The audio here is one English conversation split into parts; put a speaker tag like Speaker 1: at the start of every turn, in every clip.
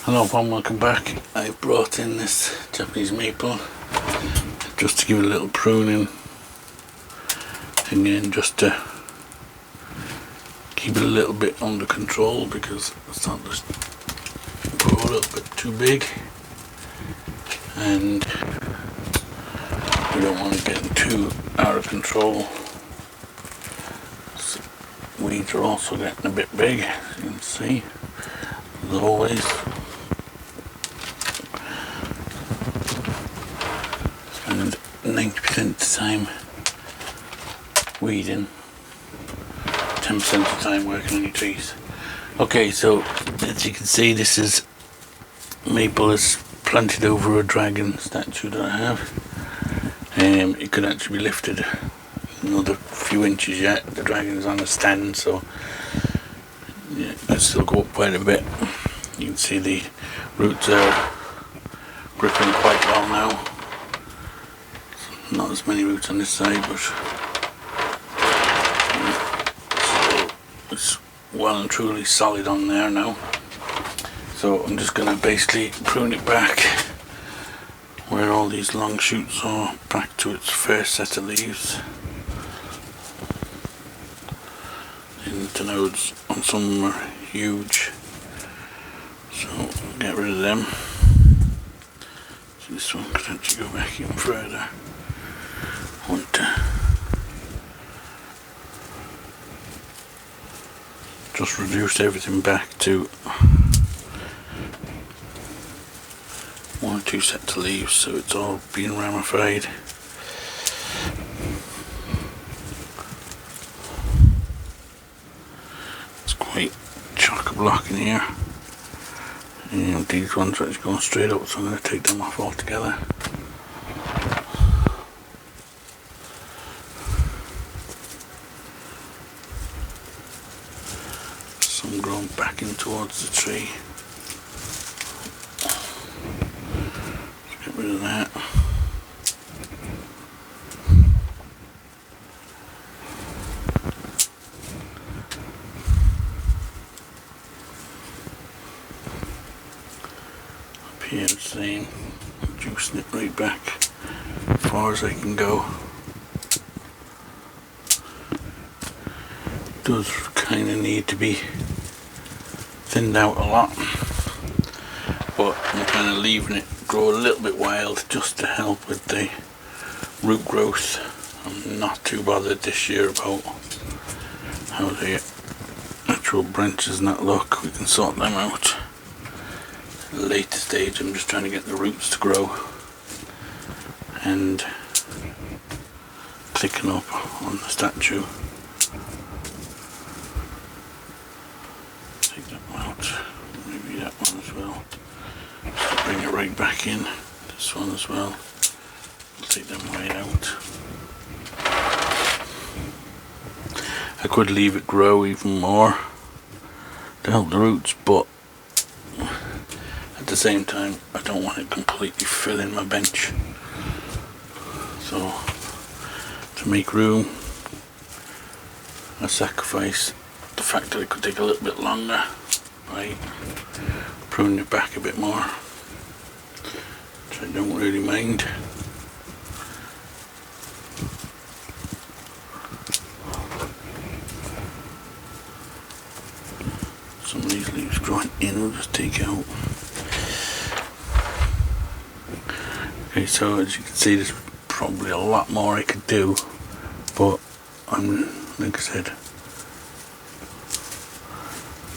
Speaker 1: Hello everyone, welcome back. I brought in this Japanese maple just to give it a little pruning again, just to keep it a little bit under control because it's starting to grow a little bit too big and we don't want to get too out of control. So weeds are also getting a bit big, as you can see, as always. And 90% of the time weeding, 10% of the time working on your trees. Okay, so as you can see, this is maple is planted over a dragon statue that I have. It could actually be lifted another few inches yet. The dragon is on a stand, so yeah, it can still go up quite a bit. You can see the roots are gripping quite well now. Not as many roots on this side, but so it's well and truly solid on there now. So I'm just going to basically prune it back where all these long shoots are, back to its first set of leaves. And the nodes on some of them are huge, so I'll get rid of them. So this one could actually go back even further. I want to just reduce everything back to 1 or 2 sets of leaves, so it's all being ramified. It's quite chock-a-block in here, and these ones are actually going straight up, so I'm going to take them off altogether. Some grown back in towards the tree. Let's get rid of that. Up here the same, juicing it right back as far as I can go. It does kind of need to be thinned out a lot, but I'm kind of leaving it grow a little bit wild just to help with the root growth. I'm not too bothered this year about how the actual branches and that look. We can sort them out at a later stage. I'm just trying to get the roots to grow and thicken up on the statue. Take that one out, maybe that one as well. Just bring it right back in. This one as well. I'll take them right out. I could leave it grow even more to help the roots, but at the same time I don't want it completely filling my bench. So to make room, I sacrifice the fact that it could take a little bit longer by pruning it back a bit more, which I don't really mind. Some of these leaves growing in we'll just take out. Okay, so as you can see, there's probably a lot more I could do, but I'm, like I said,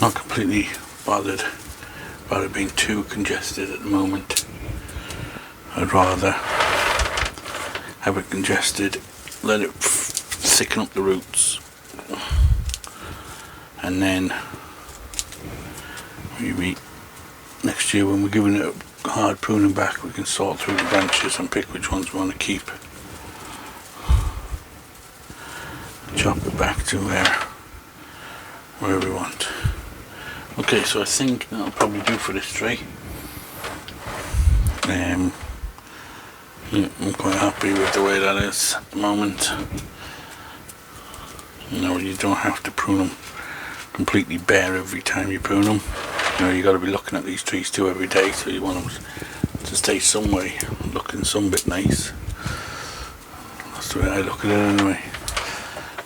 Speaker 1: not completely bothered about it being too congested at the moment. I'd rather have it congested, let it thicken up the roots, and then maybe next year when we're giving it a hard pruning back, we can sort through the branches and pick which ones we want to keep. Chop it back to where we want. Okay, so I think that'll probably do for this tree. Yeah, I'm quite happy with the way that is at the moment. You know, you don't have to prune them completely bare every time you prune them. You know, you got to be looking at these trees too every day, so you want them to stay some way looking some bit nice. That's the way I look at it anyway.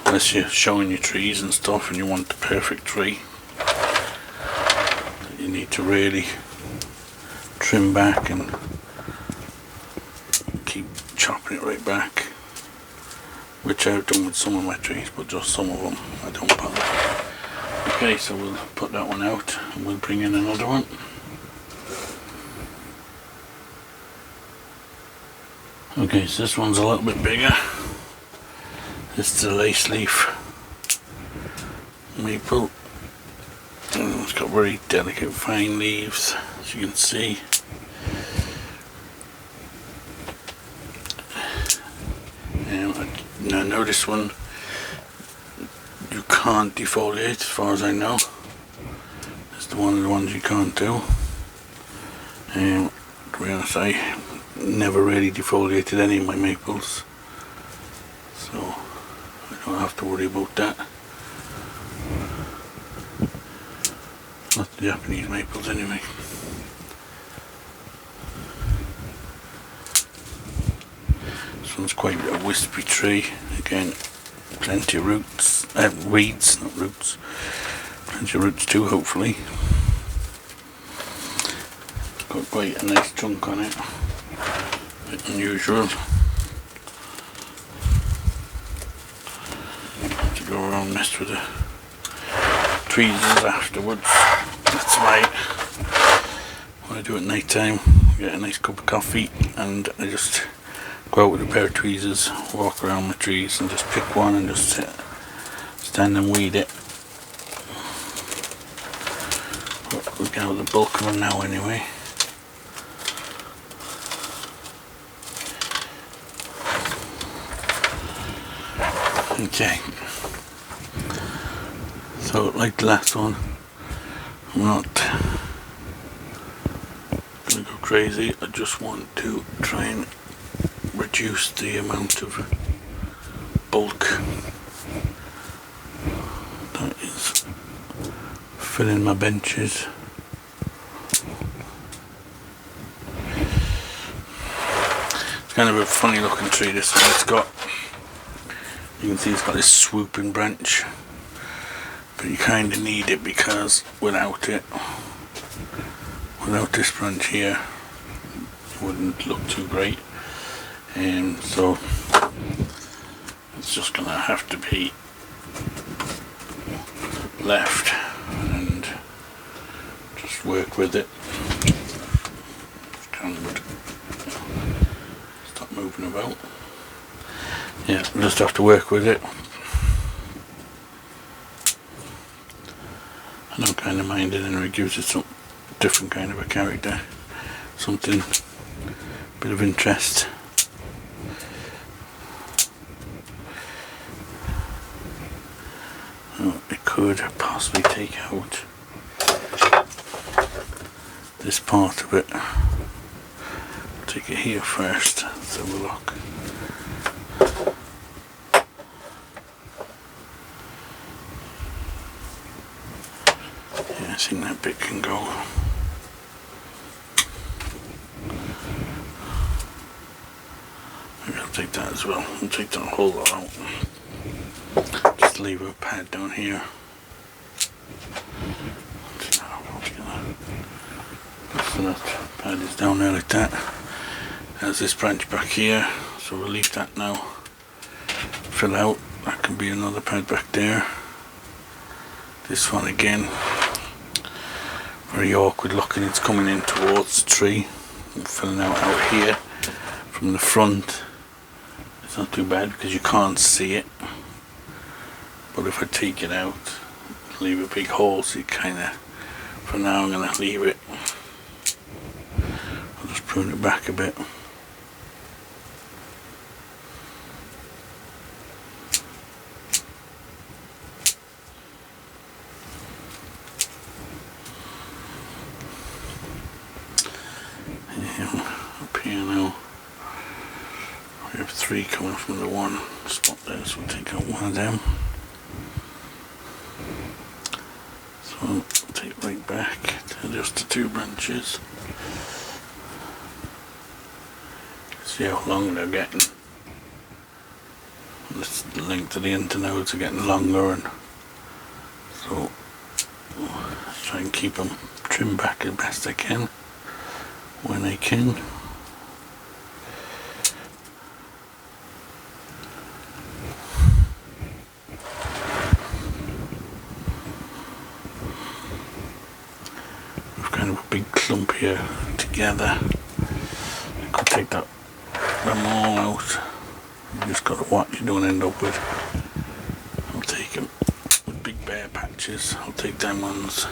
Speaker 1: Unless you're showing your trees and stuff and you want the perfect tree, you need to really trim back and keep chopping it right back, which I've done with some of my trees, but just some of them I don't bother. Okay, so we'll put that one out and we'll bring in another one. Okay, so this one's a little bit bigger. This is a lace leaf maple. And it's got very delicate fine leaves, as you can see. Now this one you can't defoliate as far as I know. It's one of the ones you can't do. To be honest, I never really defoliated any of my maples, so I don't have to worry about that. Not the Japanese maples anyway. This one's quite a wispy tree. Again, plenty of roots, weeds, not roots. Plenty of roots too, hopefully. Got quite a nice chunk on it. A bit unusual. Have to go around and mess with the tweezers afterwards. That's why when I do it at night time, get a nice cup of coffee and I just go out with a pair of tweezers, walk around the trees and just pick one and just stand and weed it. We'll get out the bulk of them now anyway. Okay, so like the last one, I'm not gonna go crazy. I just want to try and reduce the amount of bulk that is filling my benches. It's kind of a funny looking tree, this one. It's got, you can see it's got this swooping branch, but you kind of need it because without this branch here, it wouldn't look too great. So it's just gonna have to be left and just work with it. Kind of stop moving about. Yeah, just have to work with it. I don't kind of mind it, and it gives it some different kind of a character, something, a bit of interest. Oh, it could possibly take out this part of it. Take it here first. Let's have a look. Yeah, I think that bit can go. Maybe I'll take that as well. I'll take that whole lot out. Just leave a pad down here. So that pad is down there like that. There's this branch back here, so we'll leave that now. Fill out. That can be another pad back there. This one again, very awkward looking. It's coming in towards the tree. I'm filling out here from the front. It's not too bad because you can't see it. But if I take it out, leave a big hole, so you kind of, for now I'm going to leave it. I'll just prune it back a bit. Up here now, we have 3 coming from the one spot there, so we'll take out one of them. So I'll take right back to just the 2 branches. See how long they're getting. The length of the internodes are getting longer, and so let's try and keep them trimmed back as best I can when I can. We've kind of a big clump here together. I could take them all out. You just got to watch you don't end up with. I'll take them with big bare patches. I'll take them ones.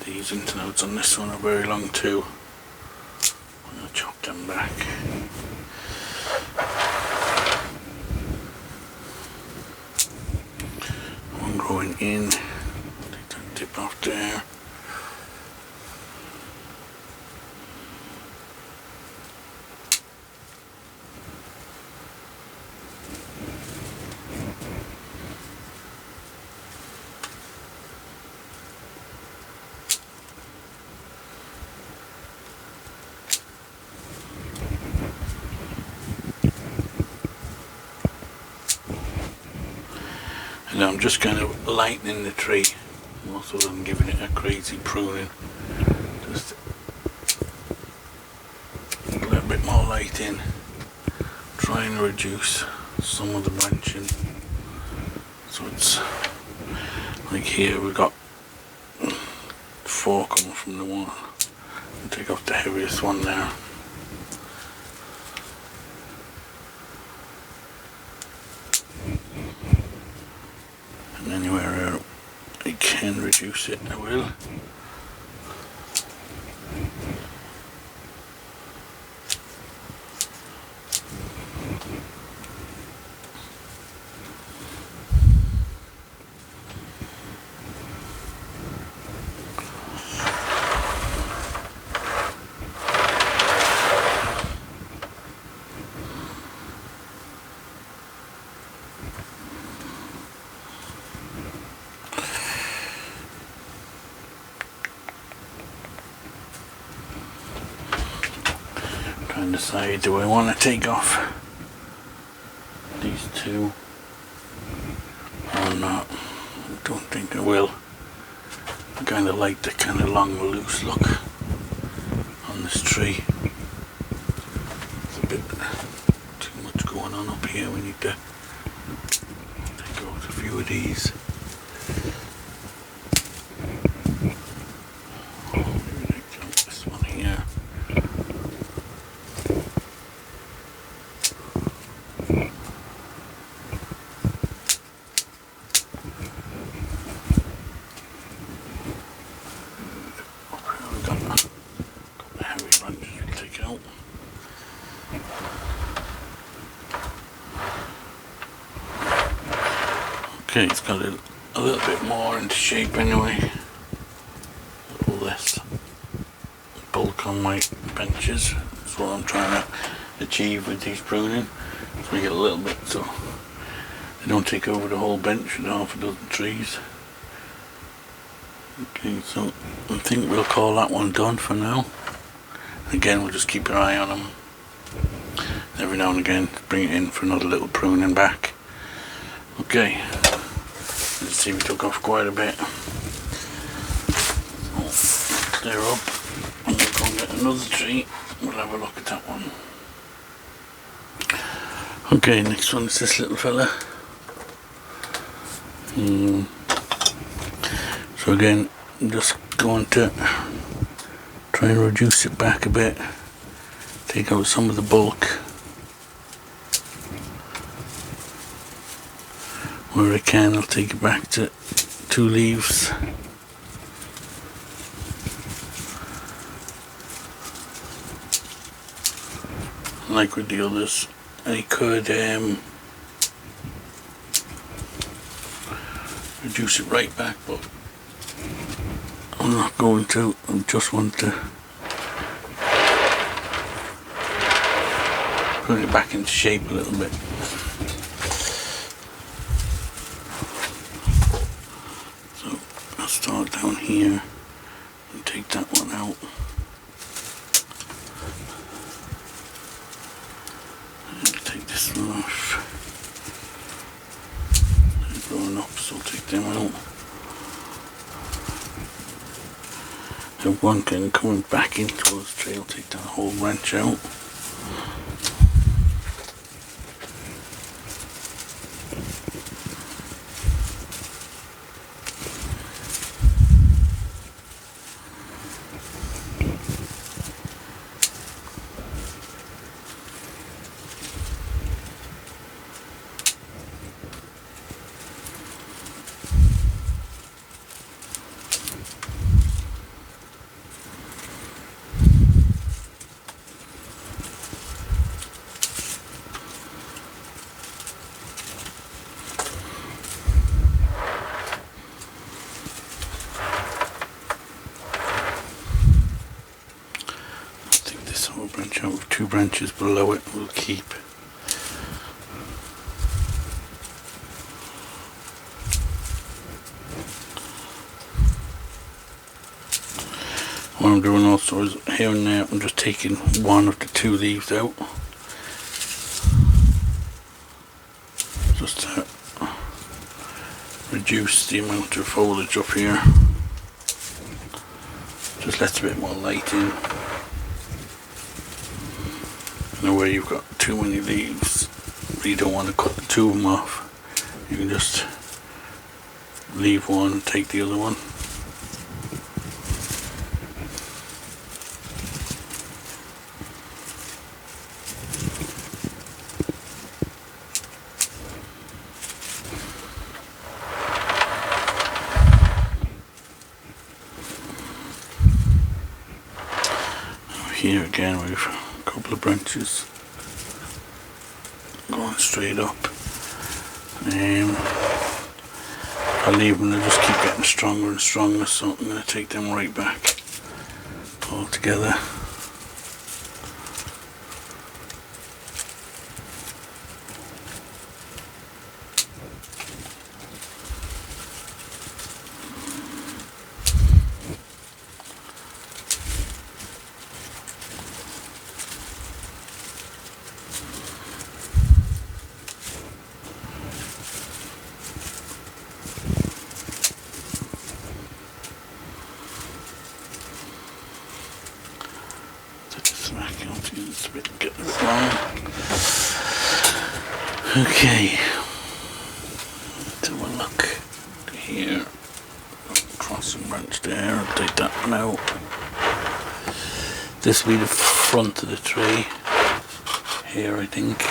Speaker 1: These internodes on this one are very long too. I'm going to chop them back. One growing in, take that tip off there. And I'm just kind of lightening the tree rather than giving it a crazy pruning. Just a little bit more light in, trying to reduce some of the branching. So it's like here we've got 4 coming from the one. I'll take off the heaviest one there. And anywhere I can reduce it, I will. And decide, do I want to take off these 2 or not? I don't think I will. I kind of like the kind of long loose look on this tree. It's a bit too much going on up here. We need to take out a few of these. Maybe I jump this one here. Okay, it's got a little bit more into shape anyway. All this bulk on my benches. That's what I'm trying to achieve with these pruning. So we get a little bit so they don't take over the whole bench with half a dozen trees. Okay, so I think we'll call that one done for now. Again, we'll just keep an eye on them. Every now and again, bring it in for another little pruning back. Okay, let's see, we took off quite a bit. So, clear up, and we'll go and get another tree. We'll have a look at that one. Okay, next one is this little fella. So again, I'm just going to try and reduce it back a bit, take out some of the bulk. Where I can, I'll take it back to 2 leaves. Like with the others, I could reduce it right back, but I'm not going to. I just want to put it back into shape a little bit. So I'll start down here and take that one out. And take this one off. They're growing up, so I'll take them out. And one can coming back in towards the tree, I'll take that whole branch out. Branch out with 2 branches below it will keep. What I'm doing also is here and there I'm just taking 1 of the 2 leaves out, just to reduce the amount of foliage up here. Just lets a bit more light in. Now where you've got too many leaves, you don't want to cut the 2 of them off, you can just leave one and take the other one. Now here again we've a couple of branches going straight up. I leave them, they just keep getting stronger and stronger, so I'm going to take them right back all together. It's a bit getting wrong. Okay, let's have a look here. Crossing branch there, I'll take that one out. This will be the front of the tree here, I think.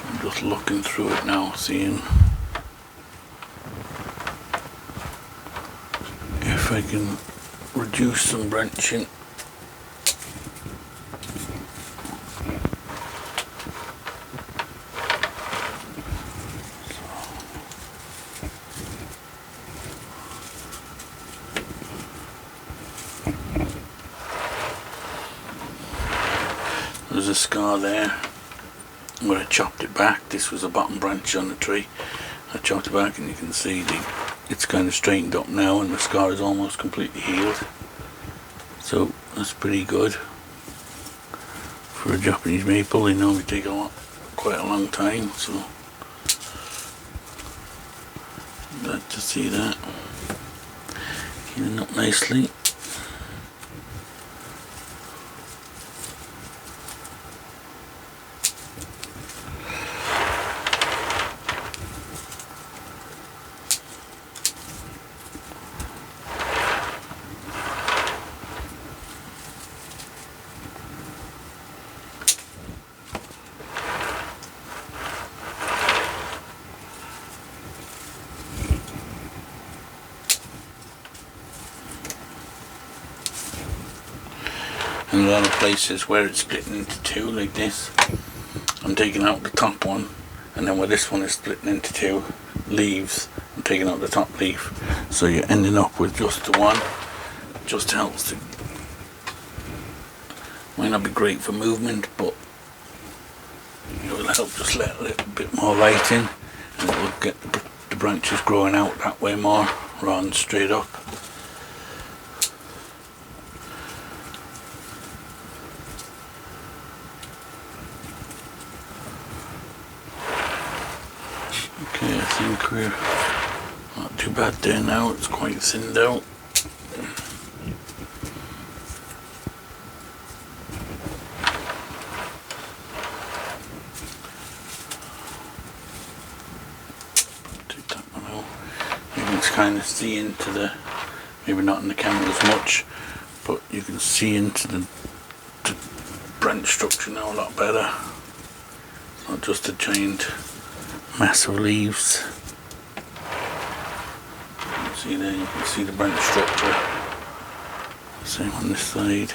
Speaker 1: I'm just looking through it now, seeing if I can reduce some branching. There's a scar there where I chopped it back. This was a bottom branch on the tree. I chopped it back and you can see it's kind of straightened up now and the scar is almost completely healed. So that's pretty good for a Japanese maple. They normally take quite a long time, so glad to see that healing up nicely. And a lot of places where it's splitting into two like this, I'm taking out the top one, and then where this one is splitting into two leaves, I'm taking out the top leaf, so you're ending up with just the one. Just helps to, might not be great for movement, but it will help just let a little bit more light in, and it will get the branches growing out that way more rather than straight up. Okay, I think we're not too bad there now, it's quite thinned out. Take that one out. You can kind of see into the, maybe not in the camera as much, but you can see into the branch structure now a lot better. It's not just a giant mass of leaves. See there, you can see the branch structure. Same on this side.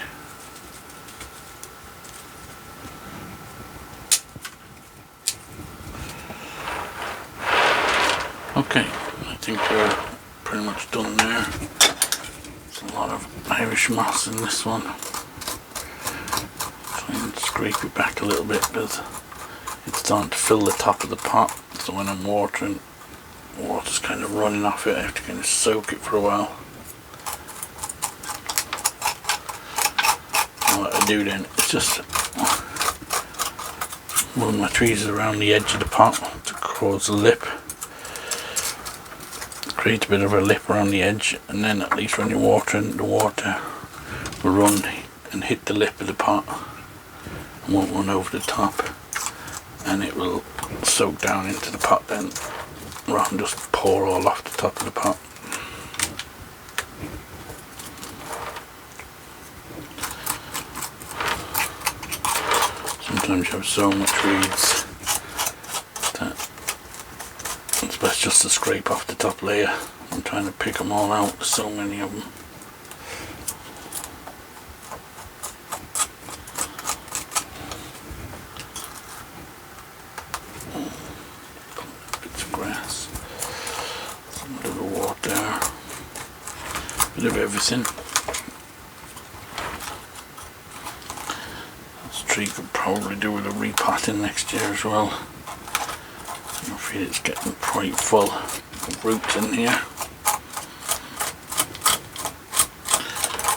Speaker 1: Okay, I think we're pretty much done there. There's a lot of Irish moss in this one. Try and scrape it back a little bit because it's starting to fill the top of the pot. So when I'm watering, water's kind of running off it. I have to kind of soak it for a while. And what I do then is just run my tweezers around the edge of the pot to cause a lip. Create a bit of a lip around the edge, and then at least when you're watering, the water will run and hit the lip of the pot and won't run over the top, and it will soak down into the pot then, rather than just pour all off the top of the pot. Sometimes you have so much reeds that it's best just to scrape off the top layer. I'm trying to pick them all out, there's so many of them. Bits of grass, some little water, bit of everything. This tree could probably do with a repotting next year as well. I feel it's getting quite full of roots in here.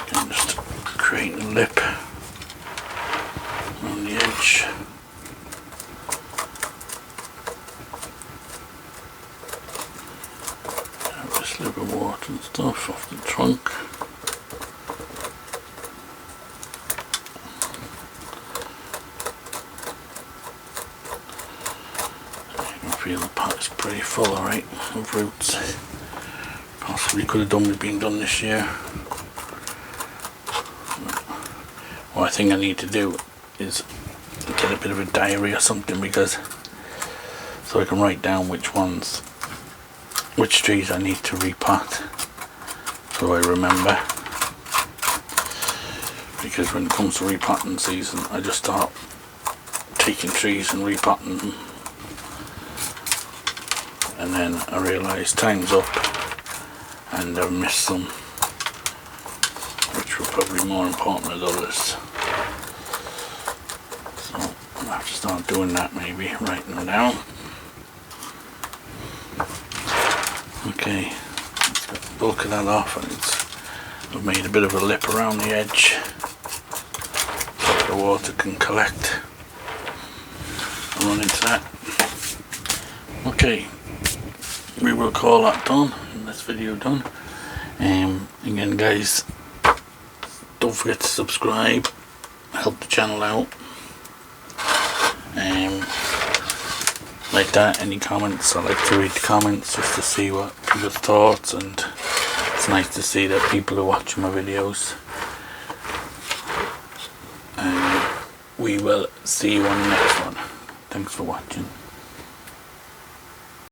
Speaker 1: Again, just creating a lip on the edge. Have this little water and stuff off the trunk. I feel the pot is pretty full, alright, of roots. Possibly could have done with being done this year. What I think I need to do is get a bit of a diary or something, because so I can write down which trees I need to repot, so I remember. Because when it comes to repotting season, I just start taking trees and repotting them. And then I realise time's up and I've missed some which were probably more important than others. So I'll have to start doing that, maybe writing them down. Okay, let's get the bulk of that off, and I've made a bit of a lip around the edge so the water can collect and run into that. Okay. We will call that done, and this video done. Again guys, don't forget to subscribe, help the channel out. Like that, any comments, I like to read the comments just to see what people's thoughts, and it's nice to see that people are watching my videos. And we will see you on the next one. Thanks for watching.